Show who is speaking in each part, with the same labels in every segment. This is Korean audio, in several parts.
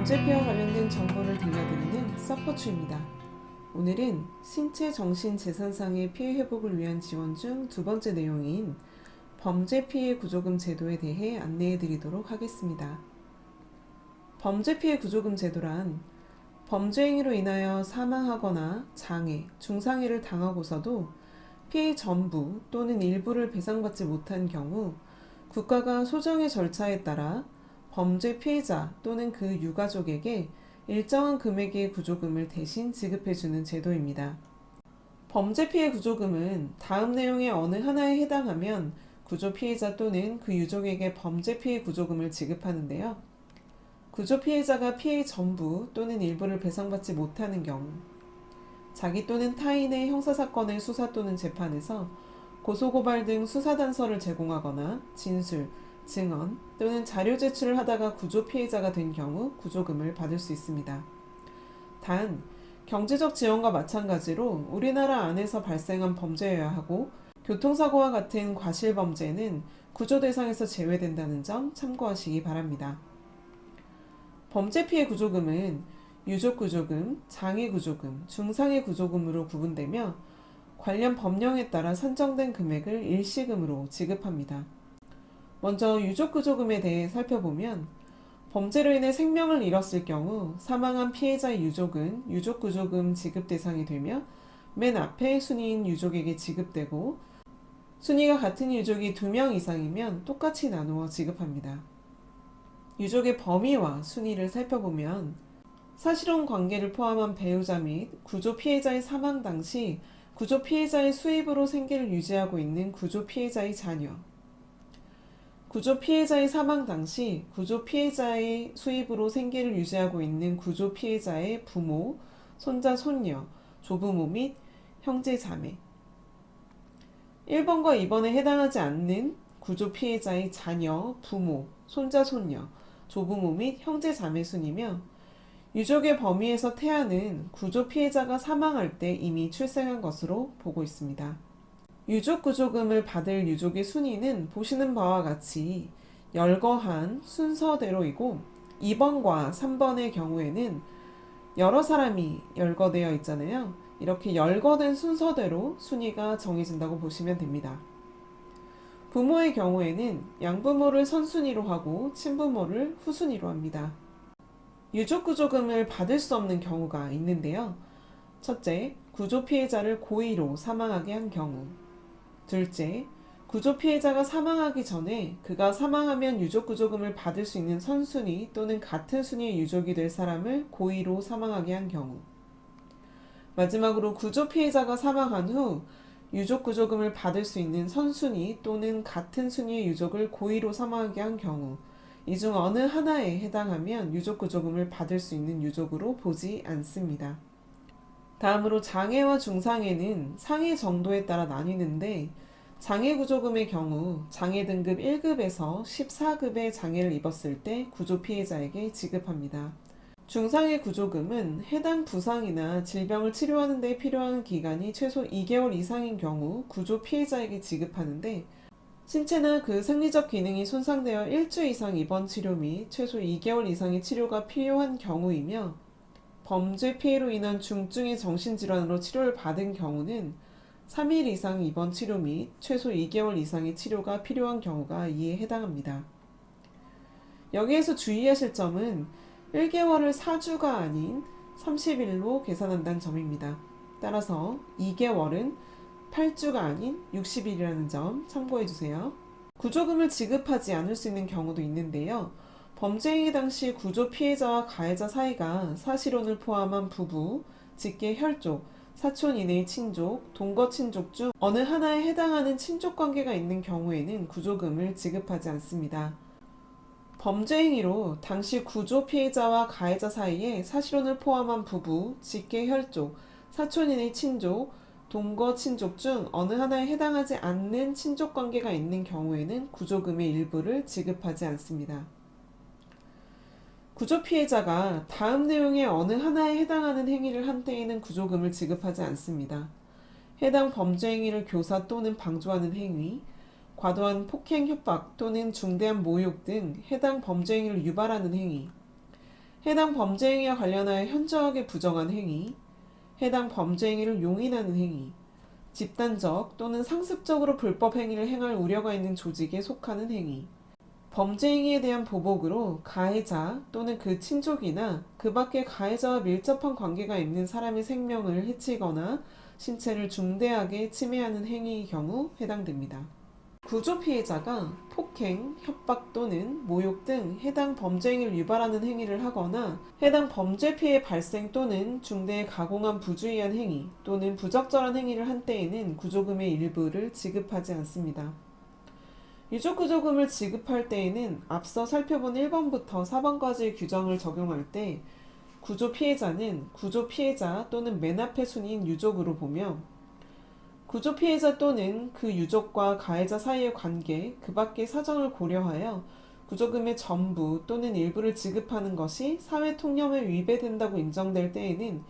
Speaker 1: 범죄 피해와 관련된 정보를 들려드리는 서포츠입니다. 오늘은 신체, 정신, 재산상의 피해 회복을 위한 지원 중 두 번째 내용인 범죄 피해 구조금 제도에 대해 안내해 드리도록 하겠습니다. 범죄 피해 구조금 제도란 범죄 행위로 인하여 사망하거나 장애, 중상해를 당하고서도 피해 전부 또는 일부를 배상받지 못한 경우 국가가 소정의 절차에 따라 범죄 피해자 또는 그 유가족에게 일정한 금액의 구조금을 대신 지급해주는 제도입니다. 범죄 피해 구조금은 다음 내용의 어느 하나에 해당하면 구조 피해자 또는 그 유족에게 범죄 피해 구조금을 지급하는데요. 구조 피해자가 피해 전부 또는 일부를 배상받지 못하는 경우, 자기 또는 타인의 형사사건의 수사 또는 재판에서 고소고발 등 수사단서를 제공하거나 진술, 증언 또는 자료 제출을 하다가 구조 피해자가 된 경우 구조금을 받을 수 있습니다. 단, 경제적 지원과 마찬가지로 우리나라 안에서 발생한 범죄여야 하고 교통사고와 같은 과실범죄는 구조 대상에서 제외된다는 점 참고하시기 바랍니다. 범죄 피해 구조금은 유족 구조금, 장애 구조금, 중상해 구조금으로 구분되며 관련 법령에 따라 산정된 금액을 일시금으로 지급합니다. 먼저 유족 구조금에 대해 살펴보면 범죄로 인해 생명을 잃었을 경우 사망한 피해자의 유족은 유족 구조금 지급 대상이 되며 맨 앞에 순위인 유족에게 지급되고 순위가 같은 유족이 2명 이상이면 똑같이 나누어 지급합니다. 유족의 범위와 순위를 살펴보면 사실혼 관계를 포함한 배우자 및 구조 피해자의 사망 당시 구조 피해자의 수입으로 생계를 유지하고 있는 구조 피해자의 자녀, 구조 피해자의 사망 당시 구조 피해자의 수입으로 생계를 유지하고 있는 구조 피해자의 부모, 손자, 손녀, 조부모 및 형제, 자매. 1번과 2번에 해당하지 않는 구조 피해자의 자녀, 부모, 손자, 손녀, 조부모 및 형제, 자매 순이며 유족의 범위에서 태아는 구조 피해자가 사망할 때 이미 출생한 것으로 보고 있습니다. 유족 구조금을 받을 유족의 순위는 보시는 바와 같이 열거한 순서대로이고 2번과 3번의 경우에는 여러 사람이 열거되어 있잖아요. 이렇게 열거된 순서대로 순위가 정해진다고 보시면 됩니다. 부모의 경우에는 양부모를 선순위로 하고 친부모를 후순위로 합니다. 유족 구조금을 받을 수 없는 경우가 있는데요. 첫째, 구조 피해자를 고의로 사망하게 한 경우. 둘째, 구조 피해자가 사망하기 전에 그가 사망하면 유족 구조금을 받을 수 있는 선순위 또는 같은 순위의 유족이 될 사람을 고의로 사망하게 한 경우. 마지막으로 구조 피해자가 사망한 후 유족 구조금을 받을 수 있는 선순위 또는 같은 순위의 유족을 고의로 사망하게 한 경우, 이 중 어느 하나에 해당하면 유족 구조금을 받을 수 있는 유족으로 보지 않습니다. 다음으로 장애와 중상해는 상해 정도에 따라 나뉘는데 장애 구조금의 경우 장애 등급 1급에서 14급의 장애를 입었을 때 구조 피해자에게 지급합니다. 중상해 구조금은 해당 부상이나 질병을 치료하는 데 필요한 기간이 최소 2개월 이상인 경우 구조 피해자에게 지급하는데 신체나 그 생리적 기능이 손상되어 1주 이상 입원 치료 및 최소 2개월 이상의 치료가 필요한 경우이며 범죄 피해로 인한 중증의 정신질환으로 치료를 받은 경우는 3일 이상 입원 치료 및 최소 2개월 이상의 치료가 필요한 경우가 이에 해당합니다. 여기에서 주의하실 점은 1개월을 4주가 아닌 30일로 계산한다는 점입니다. 따라서 2개월은 8주가 아닌 60일이라는 점 참고해주세요. 구조금을 지급하지 않을 수 있는 경우도 있는데요. 범죄 행위 당시 구조 피해자와 가해자 사이가 사실혼을 포함한 부부, 직계 혈족, 사촌 이내의 친족, 동거 친족 중 어느 하나에 해당하는 친족 관계가 있는 경우에는 구조금을 지급하지 않습니다. 범죄 행위로 당시 구조 피해자와 가해자 사이에 사실혼을 포함한 부부, 직계 혈족, 사촌 이내의 친족, 동거 친족 중 어느 하나에 해당하지 않는 친족 관계가 있는 경우에는 구조금의 일부를 지급하지 않습니다. 구조 피해자가 다음 내용의 어느 하나에 해당하는 행위를 한 때에는 구조금을 지급하지 않습니다. 해당 범죄 행위를 교사 또는 방조하는 행위, 과도한 폭행, 협박 또는 중대한 모욕 등 해당 범죄 행위를 유발하는 행위, 해당 범죄 행위와 관련하여 현저하게 부정한 행위, 해당 범죄 행위를 용인하는 행위, 집단적 또는 상습적으로 불법 행위를 행할 우려가 있는 조직에 속하는 행위, 범죄 행위에 대한 보복으로 가해자 또는 그 친족이나 그 밖의 가해자와 밀접한 관계가 있는 사람의 생명을 해치거나 신체를 중대하게 침해하는 행위의 경우 해당됩니다. 구조 피해자가 폭행, 협박 또는 모욕 등 해당 범죄 행위를 유발하는 행위를 하거나 해당 범죄 피해 발생 또는 중대에 가공한 부주의한 행위 또는 부적절한 행위를 한 때에는 구조금의 일부를 지급하지 않습니다. 유족구조금을 지급할 때에는 앞서 살펴본 1번부터 4번까지의 규정을 적용할 때 구조 피해자는 구조 피해자 또는 맨 앞의 순위인 유족으로 보며 구조 피해자 또는 그 유족과 가해자 사이의 관계, 그 밖의 사정을 고려하여 구조금의 전부 또는 일부를 지급하는 것이 사회 통념에 위배된다고 인정될 때에는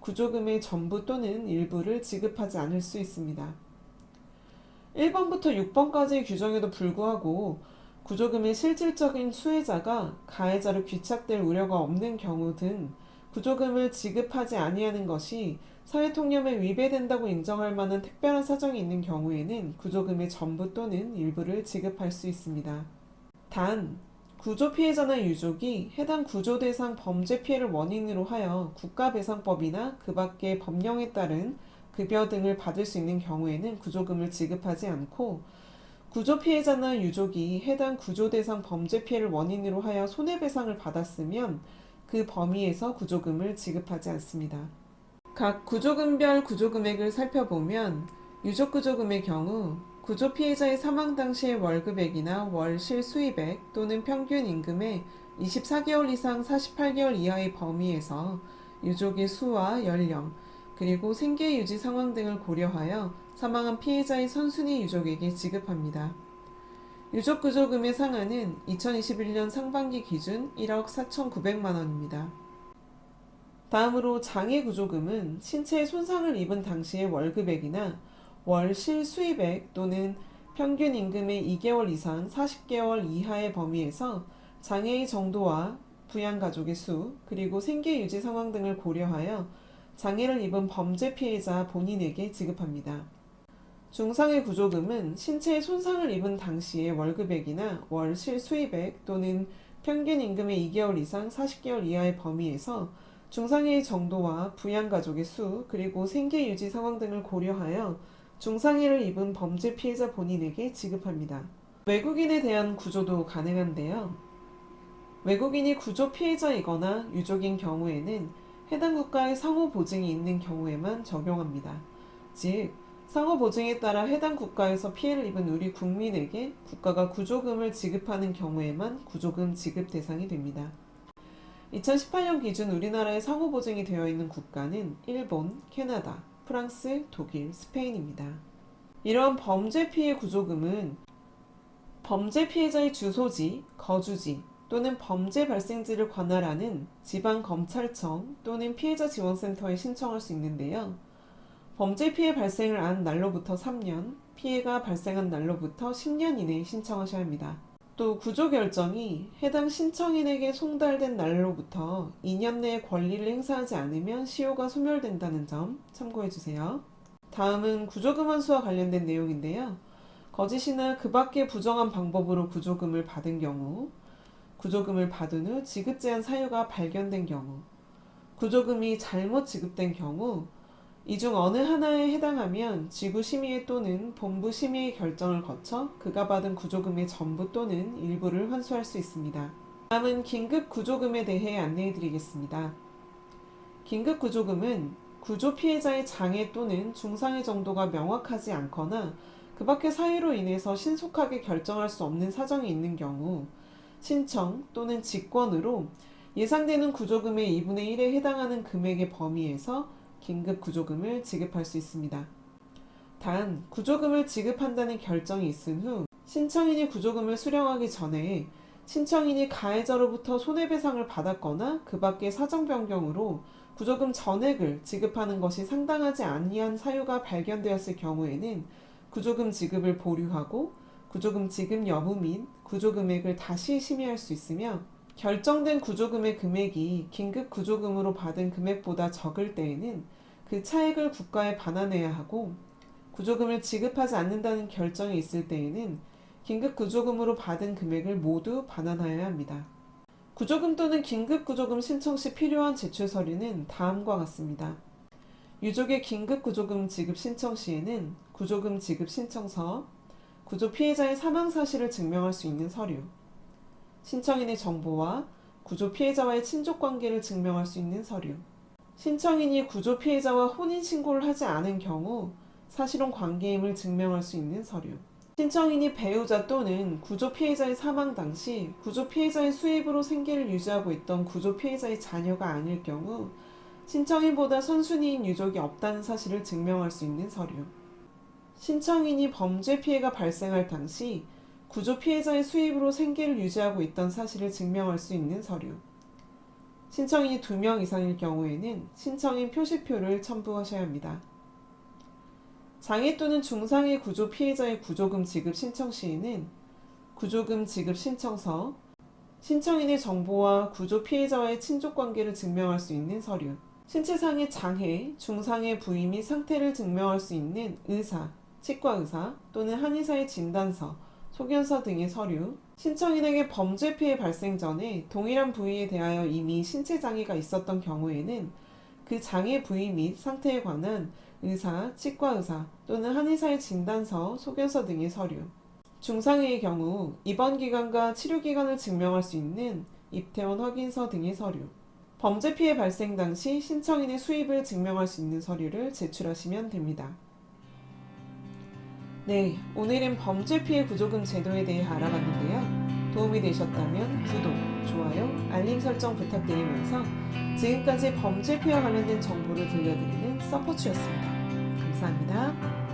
Speaker 1: 구조금의 전부 또는 일부를 지급하지 않을 수 있습니다. 1번부터 6번까지의 규정에도 불구하고 구조금의 실질적인 수혜자가 가해자로 귀착될 우려가 없는 경우 등 구조금을 지급하지 아니하는 것이 사회통념에 위배된다고 인정할 만한 특별한 사정이 있는 경우에는 구조금의 전부 또는 일부를 지급할 수 있습니다. 단, 구조 피해자나 유족이 해당 구조 대상 범죄 피해를 원인으로 하여 국가배상법이나 그 밖의 법령에 따른 급여 등을 받을 수 있는 경우에는 구조금을 지급하지 않고 구조 피해자나 유족이 해당 구조 대상 범죄 피해를 원인으로 하여 손해배상을 받았으면 그 범위에서 구조금을 지급하지 않습니다. 각 구조금별 구조금액을 살펴보면 유족구조금의 경우 구조 피해자의 사망 당시의 월급액이나 월 실수입액 또는 평균 임금의 24개월 이상 48개월 이하의 범위에서 유족의 수와 연령, 그리고 생계 유지 상황 등을 고려하여 사망한 피해자의 선순위 유족에게 지급합니다. 유족 구조금의 상한은 2021년 상반기 기준 1억 4,900만 원입니다. 다음으로 장애 구조금은 신체에 손상을 입은 당시의 월급액이나 월 실수입액 또는 평균 임금의 2개월 이상 40개월 이하의 범위에서 장애의 정도와 부양가족의 수, 그리고 생계 유지 상황 등을 고려하여 장애를 입은 범죄 피해자 본인에게 지급합니다. 중상해 구조금은 신체에 손상을 입은 당시의 월급액이나 월 실수입액 또는 평균 임금의 2개월 이상 40개월 이하의 범위에서 중상해의 정도와 부양가족의 수, 그리고 생계 유지 상황 등을 고려하여 중상해를 입은 범죄 피해자 본인에게 지급합니다. 외국인에 대한 구조도 가능한데요. 외국인이 구조 피해자이거나 유족인 경우에는 해당 국가의 상호 보증이 있는 경우에만 적용합니다. 즉, 상호 보증에 따라 해당 국가에서 피해를 입은 우리 국민에게 국가가 구조금을 지급하는 경우에만 구조금 지급 대상이 됩니다. 2018년 기준 우리나라에 상호 보증이 되어 있는 국가는 일본, 캐나다, 프랑스, 독일, 스페인입니다. 이러한 범죄 피해 구조금은 범죄 피해자의 주소지, 거주지, 또는 범죄 발생지를 관할하는 지방검찰청 또는 피해자 지원센터에 신청할 수 있는데요. 범죄 피해 발생을 한 날로부터 3년, 피해가 발생한 날로부터 10년 이내에 신청하셔야 합니다. 또 구조 결정이 해당 신청인에게 송달된 날로부터 2년 내에 권리를 행사하지 않으면 시효가 소멸된다는 점 참고해 주세요. 다음은 구조금 환수와 관련된 내용인데요. 거짓이나 그 밖의 부정한 방법으로 구조금을 받은 경우, 구조금을 받은 후 지급 제한 사유가 발견된 경우, 구조금이 잘못 지급된 경우, 이 중 어느 하나에 해당하면 지구심의회 또는 본부심의회 결정을 거쳐 그가 받은 구조금의 전부 또는 일부를 환수할 수 있습니다. 다음은 긴급구조금에 대해 안내해드리겠습니다. 긴급구조금은 구조 피해자의 장애 또는 중상해 정도가 명확하지 않거나 그 밖의 사유로 인해서 신속하게 결정할 수 없는 사정이 있는 경우, 신청 또는 직권으로 예상되는 구조금의 2분의 1에 해당하는 금액의 범위에서 긴급 구조금을 지급할 수 있습니다. 단, 구조금을 지급한다는 결정이 있은 후 신청인이 구조금을 수령하기 전에 신청인이 가해자로부터 손해배상을 받았거나 그 밖의 사정 변경으로 구조금 전액을 지급하는 것이 상당하지 아니한 사유가 발견되었을 경우에는 구조금 지급을 보류하고 구조금 지급 여부 및 구조금액을 다시 심의할 수 있으며, 결정된 구조금의 금액이 긴급 구조금으로 받은 금액보다 적을 때에는 그 차액을 국가에 반환해야 하고, 구조금을 지급하지 않는다는 결정이 있을 때에는 긴급 구조금으로 받은 금액을 모두 반환하여야 합니다. 구조금 또는 긴급 구조금 신청 시 필요한 제출 서류는 다음과 같습니다. 유족의 긴급 구조금 지급 신청 시에는 구조금 지급 신청서, 구조 피해자의 사망 사실을 증명할 수 있는 서류, 신청인의 정보와 구조 피해자와의 친족 관계를 증명할 수 있는 서류, 신청인이 구조 피해자와 혼인 신고를 하지 않은 경우 사실혼 관계임을 증명할 수 있는 서류, 신청인이 배우자 또는 구조 피해자의 사망 당시 구조 피해자의 수입으로 생계를 유지하고 있던 구조 피해자의 자녀가 아닐 경우 신청인보다 선순위인 유족이 없다는 사실을 증명할 수 있는 서류, 신청인이 범죄 피해가 발생할 당시 구조 피해자의 수입으로 생계를 유지하고 있던 사실을 증명할 수 있는 서류, 신청인이 2명 이상일 경우에는 신청인 표시표를 첨부하셔야 합니다. 장애 또는 중상해 구조 피해자의 구조금 지급 신청 시에는 구조금 지급 신청서, 신청인의 정보와 구조 피해자와의 친족 관계를 증명할 수 있는 서류, 신체상의 장애, 중상해 부위 및 상태를 증명할 수 있는 의사, 치과의사 또는 한의사의 진단서, 소견서 등의 서류, 신청인에게 범죄 피해 발생 전에 동일한 부위에 대하여 이미 신체 장애가 있었던 경우에는 그 장애 부위 및 상태에 관한 의사, 치과의사 또는 한의사의 진단서, 소견서 등의 서류, 중상해의 경우 입원 기간과 치료 기간을 증명할 수 있는 입퇴원 확인서 등의 서류, 범죄 피해 발생 당시 신청인의 수입을 증명할 수 있는 서류를 제출하시면 됩니다. 네, 오늘은 범죄 피해 구조금 제도에 대해 알아봤는데요. 도움이 되셨다면 구독, 좋아요, 알림 설정 부탁드리면서 지금까지 범죄 피해와 관련된 정보를 들려드리는 서포츠였습니다. 감사합니다.